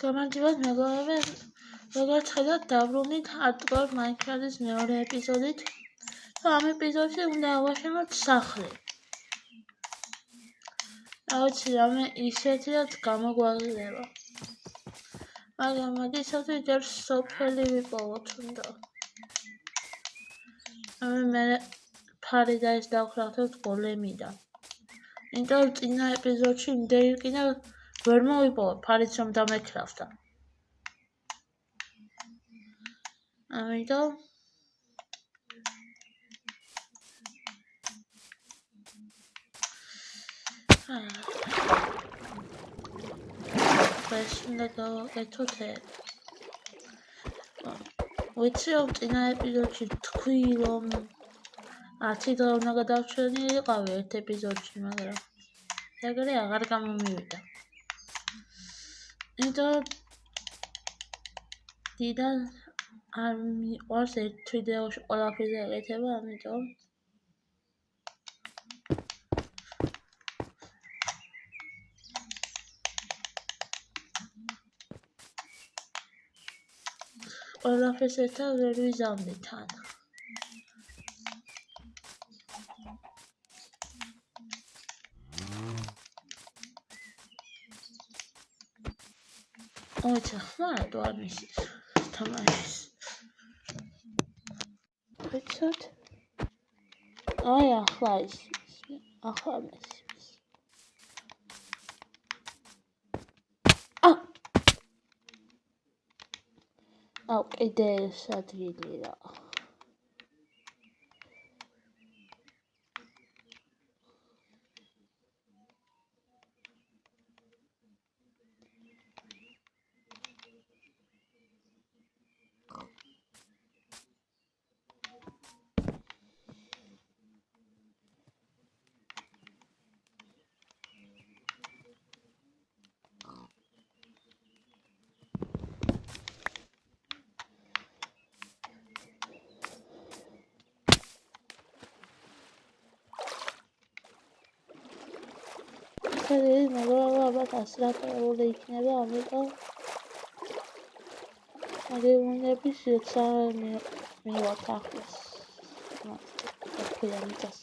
გამარჯობათ მეგობრებო, როგორც ხედავთ დაბრუნდით hardcore Minecraft-ის მეორე ეპიზოდით. ამ ეპიზოდში უნდა ავაშენოთ სახლი. ავიცი რამე ისეთი რაც გამოგვაგზდება. მაგრამ მაგისათვის ჯერ სოფელი ვიპოვოთ უნდა. მე ფარი და ეს დავქრახოთ გოლემიდან. იმიტომ წინა ეპიზოდში იმდენი კიდე ვერ მოვიპოვე ფარიც რომ დამეკრაფტა. ამიტომ ეს უნდა გავაკეთოთ ვიცი რომ წინა ეპიზოდში თქვი რომ 10 დღე უნდა გადავჩენილიყავი ერთ ეპიზოდში, მაგრამ ეგრე აღარ გამომივიდა. იმიტომ დიდად არ მიყვარს ერთ ვიდეოში ყველაფერზე ეკეთება, ამიტომ ყველაფერს ერთად ვერ ვიზამდი თან. ოიცა, ხმარა თუ არ მისის თამაშის. ვიცით? აი ახლა ის ახლა მისის. აუ, კიდე ეს ადგილი რა. ეს მაგალითად ასრაფებული იქნება, ამიტომ აგებუნების შეცავი მივაკახოს. მაგრამ ეს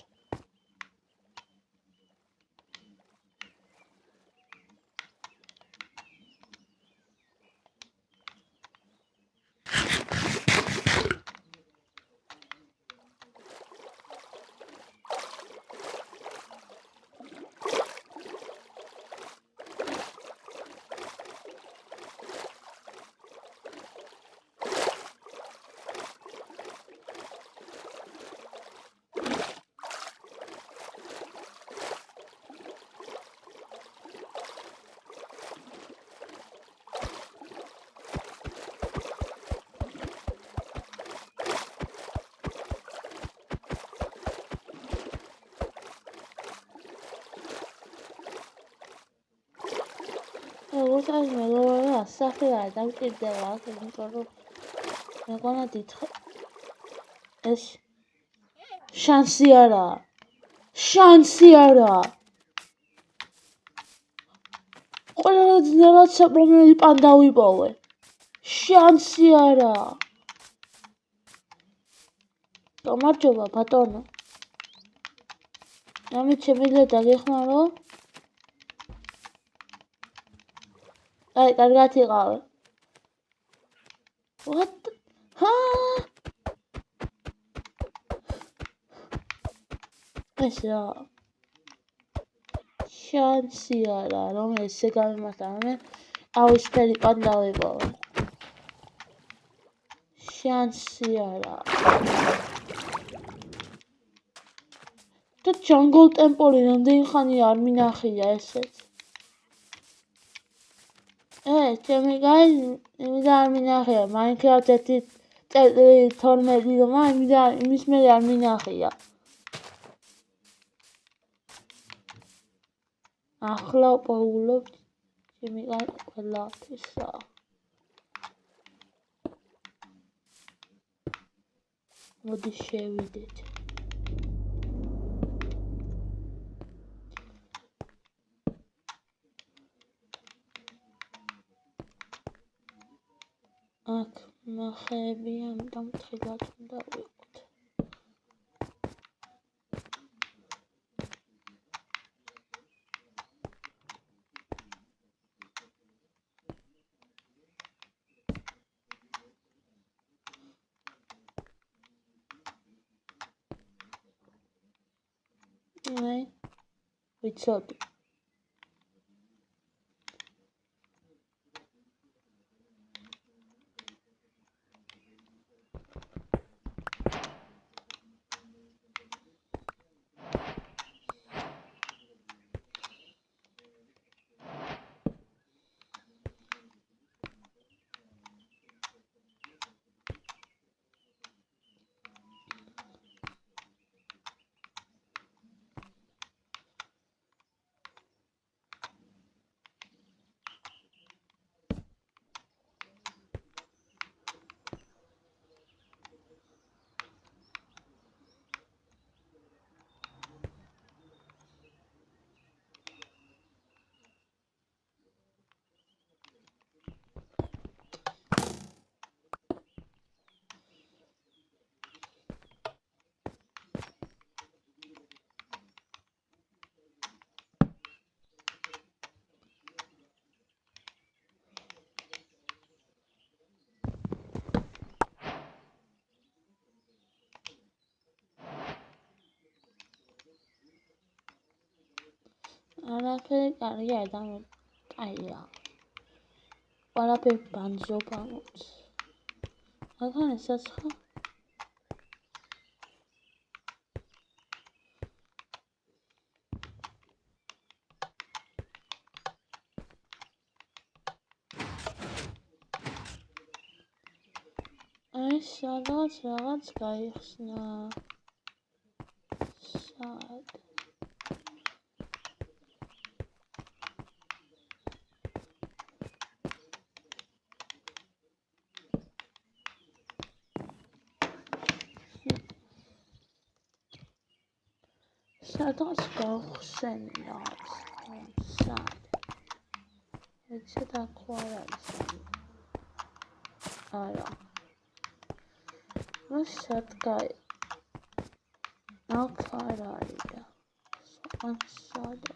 უცად მეგობრებო, სახე არ დამჭირდება, იმიტომ რომ მეგონა დიდხე ეს შანსი არაა. ყველა ძნელად საპრომელი პანდა ვიპოვე. შანსი არაა. გამარჯობა ბატონო. რამე შემიძლია დაგეხმარო? აი, კარგად იყავი. What? ეს რა? შანსი არა, რომ ესე გამიმართა, მე ავისფერი პანდა ვიპოვე. შანსი არა. და ჯანგოლ ტემპოლი რამდენი ხანი არ მინახია ესეც. ჩემი გაი, იმიდა არ მინახია, Minecraft 1.12 რომ იმის მე არ მინახია. ახლა პოულობ ჩემი გაი ყველაფერსა. მოდი შევიდეთ. აქ მახეები, ამიტომ თხილად უნდა ვიყოთ. ვიცოდი. არაფერი კარგი აია. ყველაფერი ბანძობა მოც. აღარ ესაცხა. აი სადაც რაღაც გაიხსნა. სად? სადაც გავხსენია. სად? ეცე დაკვა არის. არა. სად გაი? აქ არ არის. სად?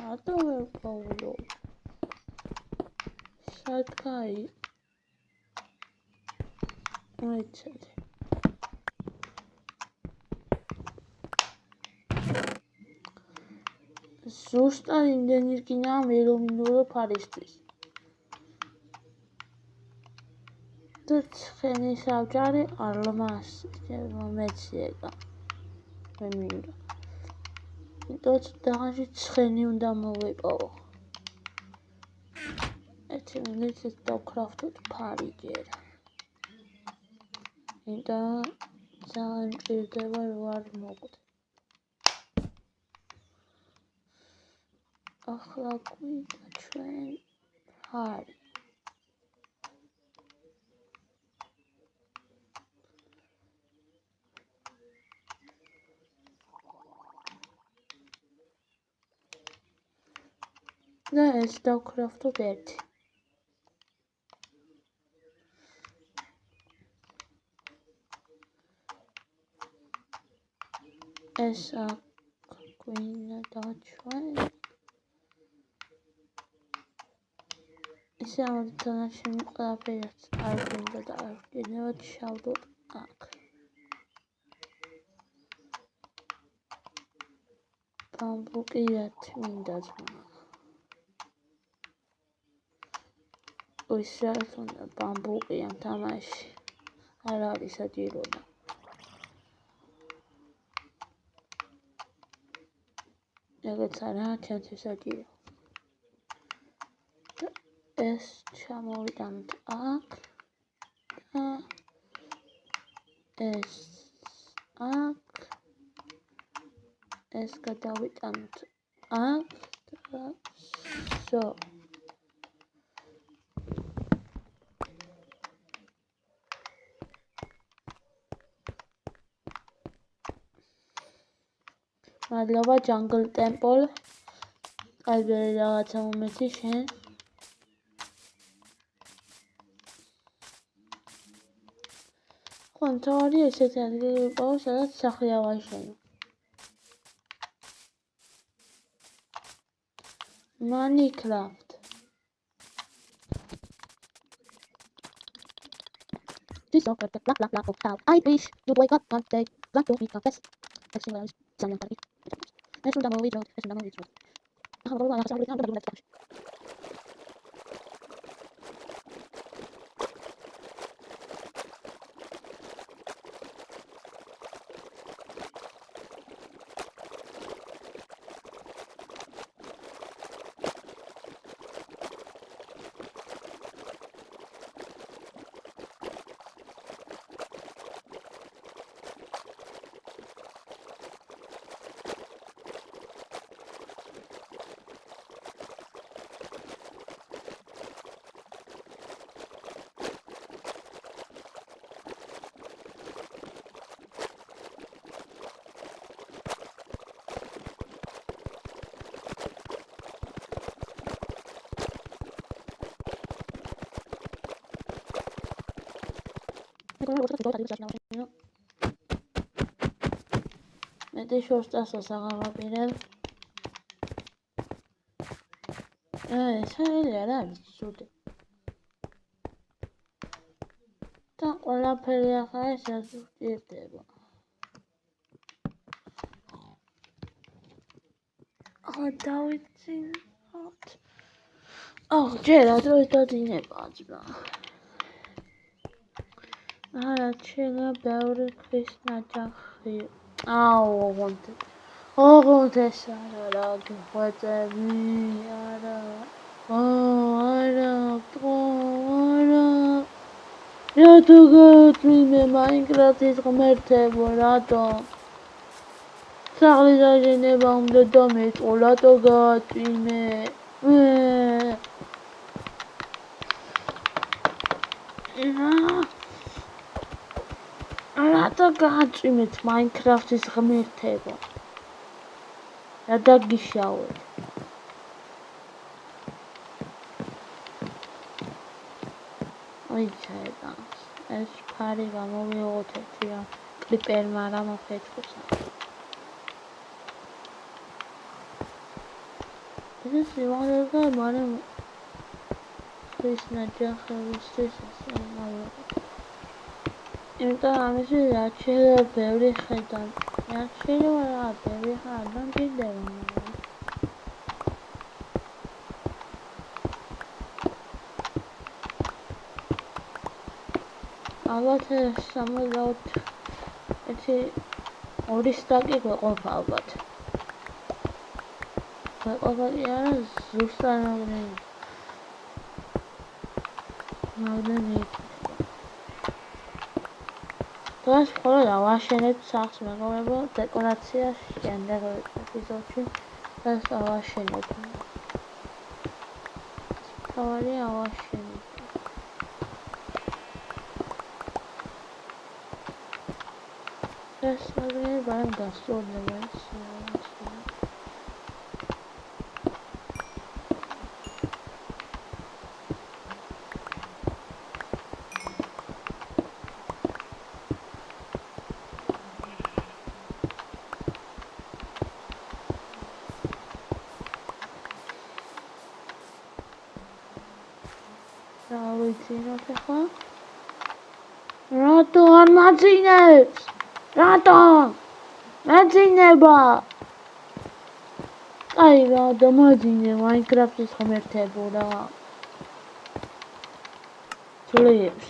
რატო ვერ გავვლო? სად გაი? აიცეთ. ზუსტად იმდენი რკინაა მელომინურო ფარისთვის. და ცხენის ავჯარი ალმას მეციეკა. მე მინდა. დოც დაღაში ცხენი უნდა მოვეპოვო. ერთი მინით დავკრაფტოთ ფარი ჯერ. და ძალიან მჭირდება რომ არ მოკვდე. ახლა გვინდა ჩვენ ფარი. და ეს დავკრაფტოთ ერთი. ეს გვინდა ჩვენ. ისე ამოდანაშენ ყველაფერს არ გვინდა და არ გვინდა შავდოთ აქ. ბამბუკი ერთი მინდა ძმა. ის რაც უნდა ბამბუკი ამ თამაში არ არის საჭირო. ეგეც არა ჩემთვის საჭირო. ეს ჩამოვიტანოთ აქ და ეს აქ ეს გადავიტანოთ აქ და so მადლობა jungle temple qalberi რაღაცა მომეცი შენ კონტროლი ესეთი ადგილი ვიყო სადაც სახლი ავაშენო Minecraft This software the blah blah blah of how I wish you'd wake up one day want to be confess Excellent someone can be Es un damo video es un damo video მე შორტასას აღავაპირებ საერთოდ არ არის სუდი და ყველაფერი ახლა ეს უჭირდება ახლა დავიცინოთ ჯერ ადრე დადინება ძმა არა შეიძლება ბევრი ქვის ნაჯახი ოღონდ ეს არა გიხვეწები არა რატო გააწვიმე მაინკრაფტის ღმერთებო რატო სახლის აშენება უნდა დამეწყო რატო გააწვიმე რატო გააწვიმეთ მაინკრაფტის ღმერთებო რა დაგიშავეთ აიცა ეს ფარი გამოვიღოთ ერთია კლიპერმა რა მოფეთქოსა ეს სიმაღლეზე მაგრამ ხის ნაჯახებისთვის ასე მოვიღოთ იმიტომ ამისი რაც შეიძლება ბევრი ხედა რაც შეიძლება რა ბევრი ხარ დამჭირდება ალბათ 60 ერთი ორი სტაკი გვეყოფა ალბათ გვეყოფა კი არა ზუსტად მაგდენი დღეს მხოლოდ ავაშენებთ სახლს მეგობრებო დეკორაცია შემდეგ ეპიზოდში დღეს ავაშენებთ თავარი ავაშენებთ ეს აგრე ბარემ გასწორდება რატო არ მაძინებს? რატო? მაძინება? აი რა დამაძინე მაინკრაფტის ღმერთებო რა. ძვლებს.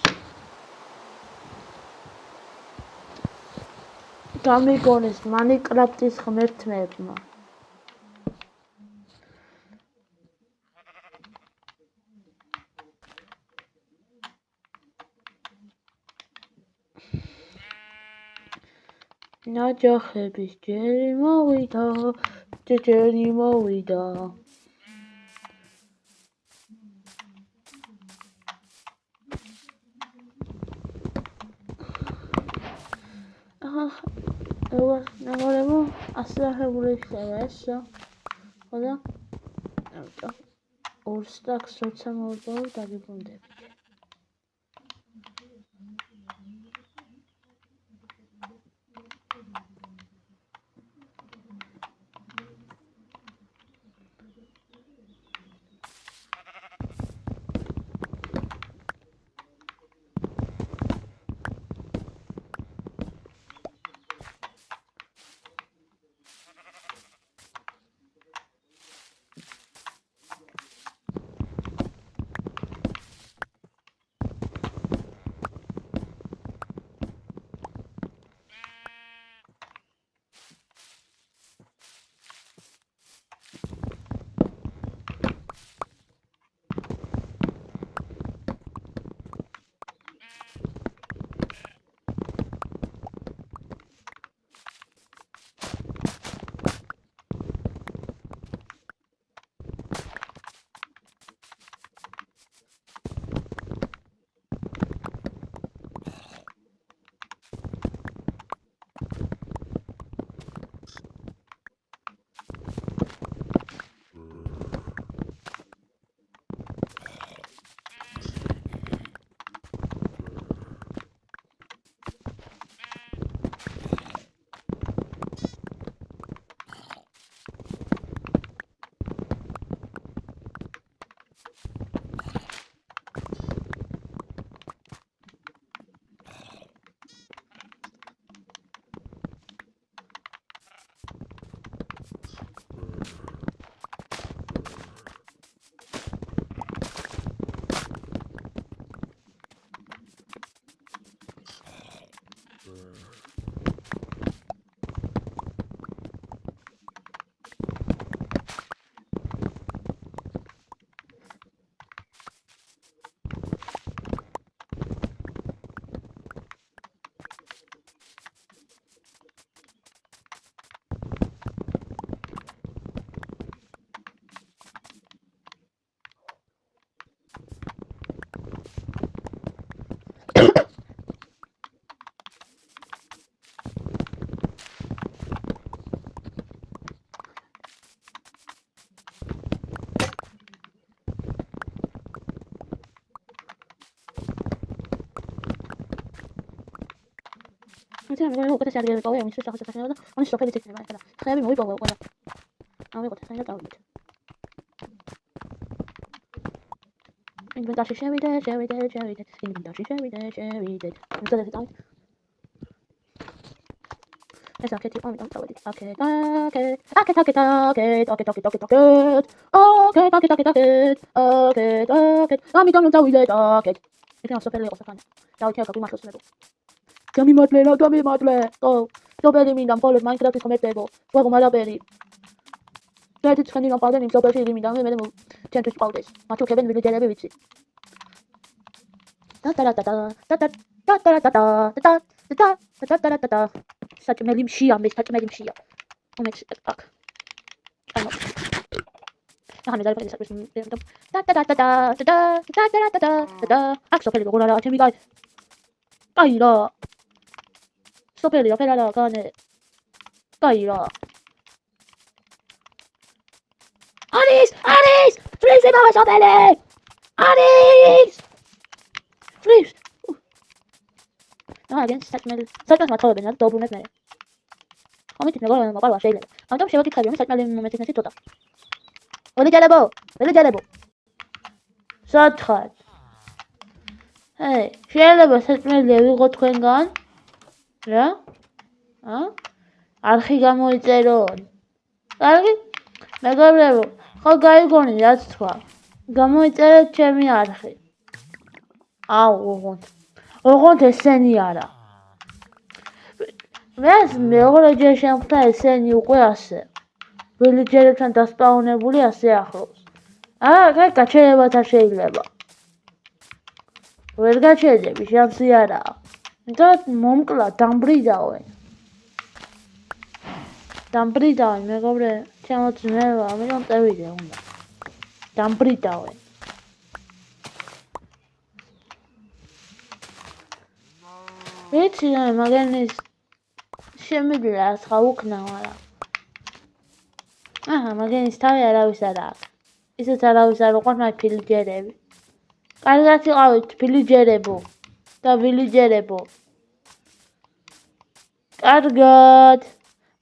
გამიგონეს მაინკრაფტის ღმერთებმა. ნაჯახების ჯერი მოვიდა, ჯერი მოვიდა. ნაგორებო, ასლახებული იქნება ესო. ხოდა? ამიტომ 2 სტაკს როცა მოვდაო დაგიბრუნდებით. Mesela böyle o kadar sergileri kalıyor. Mesela şahsı taşınıyor da onu sohbet edecektim ben kadar. Xeybi mi uyuyor böyle. Ama yok taşınıyor da olmuyor. İnventar şevide. İnventar şevide. Mesela de tamam. Mesela keti onu da oldu. Okey. Ami tam da uyuyor da. Okey. 이렇게 소설을 읽었어. 나 이렇게 갖고 맞췄어. Kami matle na kami matle. To beri mi dam polet Minecraft come tego. Poco mala beri. Dai scandi una pausa in sopra mi dam vedemo 100 pauses. Ma tu che ben vedete le bici. Ta ta ta ta ta ta ta ta ta ta ta ta ta. Saç melim şia, saç melim şia. Onu bak. Tamam. Aha mezar falan saçmışım. Ta ta ta ta ta ta ta ta ta ta. Akso peli gola la chemi gai. Kaira. Sopeli opera la cane. Kaira. Aris! Freeze ma sopeli! Aris! Freeze! Ah, więc saçma saçma beni to bu ne? Ama tipine göre ma parla şeyler. Adam şey vakit kaybıyor. Saçma benim momentin nesi toda. Öyle gele bu. Saat. Hey, შეიძლება საჭმელი ვიღო თქვენგან? რა? არხი გამოიწერონ. კარგი? მეგობრებო, ხო გაიგონი რაც თქვა. გამოიწერეთ ჩემი არხი. ოღონდ ესენი არა. მეც მეორეჯერ შემხვდა ესენი უკვე ასე. ვილიჯერებთან დასპაუნებული ასე ახლოს. გაჩერებათ არ შეიძლება. ვერ გაჩერდები, შანსი არაა. და მომკლა დამბრიდავენ. დამბრიდავენ მეგობრე, ჩემო ძმებო, ამიტომ წევიდე უნდა. დამბრიდავენ. ვიცი რა, მაგრამ ის შემიძლია სხვა უკნა, მაგრამ აჰა, მაგრამ ის თავი არავის არ აქვს. ისიც არავის არ უყვარს მაგ ფილიჯერები. კარგად იყავით ფილიჯერებო და ვილიჯერებო. კარგად.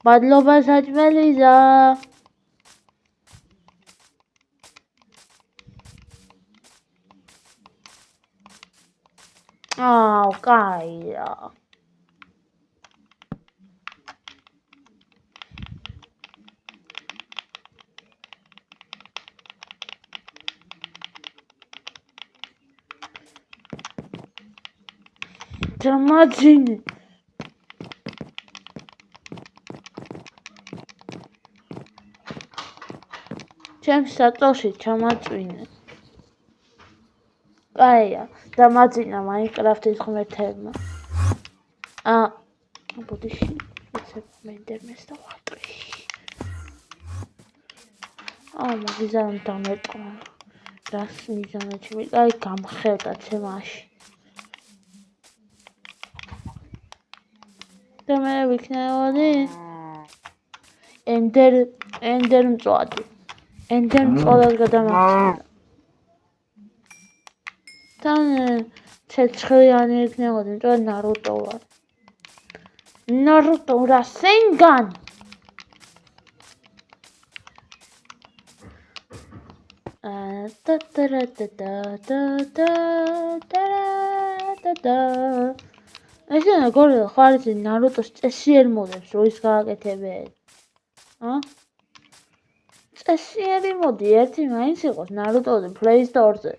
მადლობა საჭმელისა. აუ, კაია. Tamagini. ჩემს საწოლში ჩამაწვინე. კაია, დამაწინა მაინკრაფტის ღმერთებმა. ბოდიში, მენდერმეს და ვარტრი. მაგიზან დამეტყვა. რას მიზანად შემიძლია? აი, გამხელდა ცემაში. და მე ვიქნებოდი ენდერ მწვადი. ენდერ მწვადად გადამაგზავნა. თან ცეცხლიანი ვიქნებოდი, იმიტომ ნარუტო ვარ. ნარუტო რასენგან. ესე გორე ხარიცი ნარუტოს წესიერ მოდებს რო ის გააკეთებენ. წესიერი მოდი ერთი მაინც იყოს ნარუტოზე Play Store-ზე.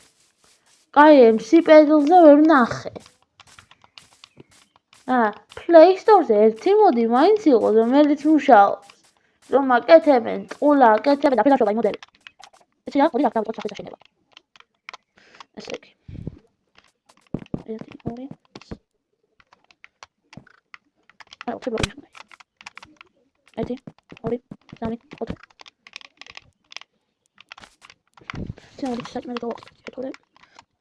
კაი, MC Pedal-ზე ვერ ნახე. Play Store-ზე ერთი მოდი მაინც იყოს, რომელიც მუშაობს. რომ აკეთებენ, ტყულა აკეთებენ და ფერაშობა იმოდები. იცი რა, მოდი დავიწყოთ სახლის აშენება. ესე იგი. 1 2 ოთხი ბლოკი მიხმარი. 1 2 3 4 ცეორი საჭმელი გავაკეთე. ეთორე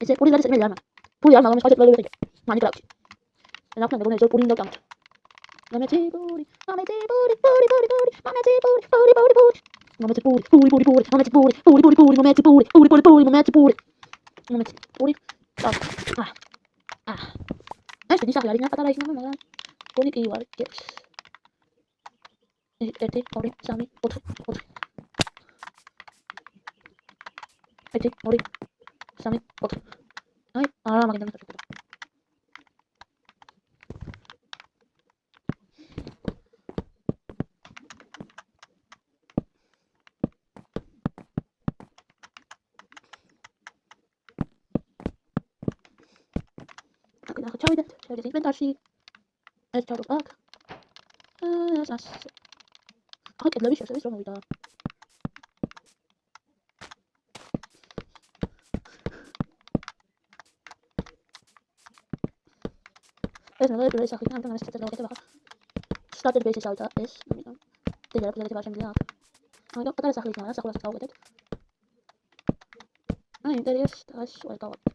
ესე პური არის საჭმელი არა. პური არ მაგამის ხალხი პლეი ვეთე. მაინკრაფტი. და ნახნა მეგონა ეს პური უნდა გამოთ. გამეთი პური. გამეთი პური. გამეთი პური. გამეთი პური. გამეთი პური. ეს დიდი სახი არის რა პატარა ის მაგრამ გონი კი ვარ გებს. 1 2 3 4 4 1 2 3 4 აი არა მაგიდან მეთქე. ჩავიდეთ ინვენტარში. ეს ჩავდოთ აქ. აქ კედლები შევსების რომ მოვიდა. ეს ნუ ეს ახლა ამ ეს წელს გავაკეთებ ახლა. Started base-ის ავიდა ეს, ამიტომ დედალა პრეზენტი ვაშემძლია აქ. ამიტომ პატარა სახლიც არა, სახლსაც გავაკეთებ. ინტერიერს დაშ ვერ გავაკეთებ.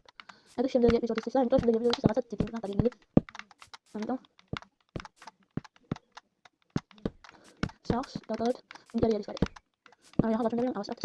ეს შემდეგი ეპიზოდის ეს, ამიტომ შემდეგი ეპიზოდის რაღაცა დიდი უნდა დაგინდები. ამიტომ სახლს დავდავთ ინტერიერის გარეთ. აი ახლა შემდეგი ავსწრებთ.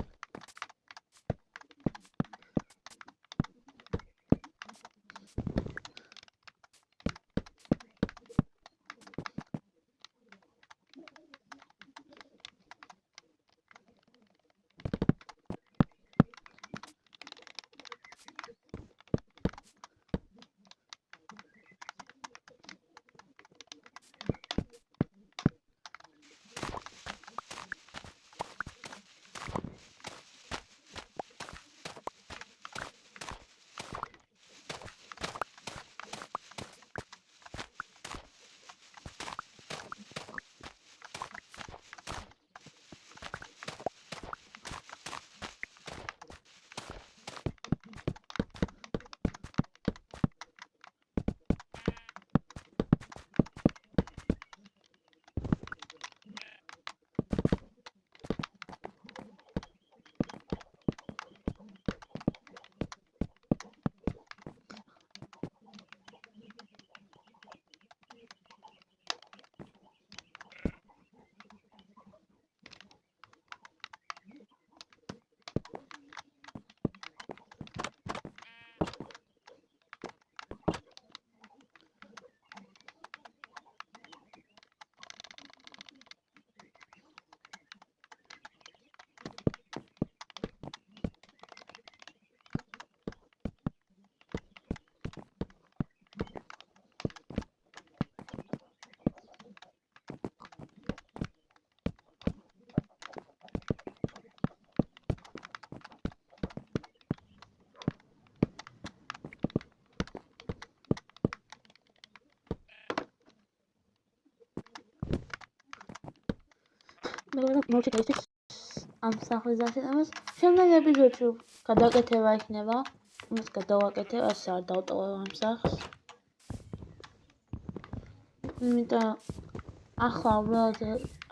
მოვჭი გაიცით ამ სახლის დაშენებას. შემდეგ ეპიზოდში გადაკეთება იქნება. იმას გადავაკეთებ, ასე არ დავტოვებ ამ სახლს. იმიტომ ახლა უბრალოდ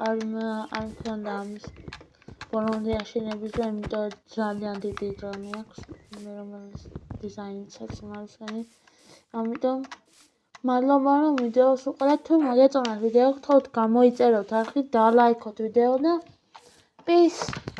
არ მქონდა ამის ბოლომდე აშენების და იმიტომ ძალიან დიდი დროი აქვს. მე რომელიც დიზაინსაც მარცხენი. ამიტომ მადლობა რომ ვიდეოს უყურეთ. თუ მოგეწონათ ვიდეო, გთხოვთ გამოიწეროთ არხით, დალაიქოთ ვიდეო და peace.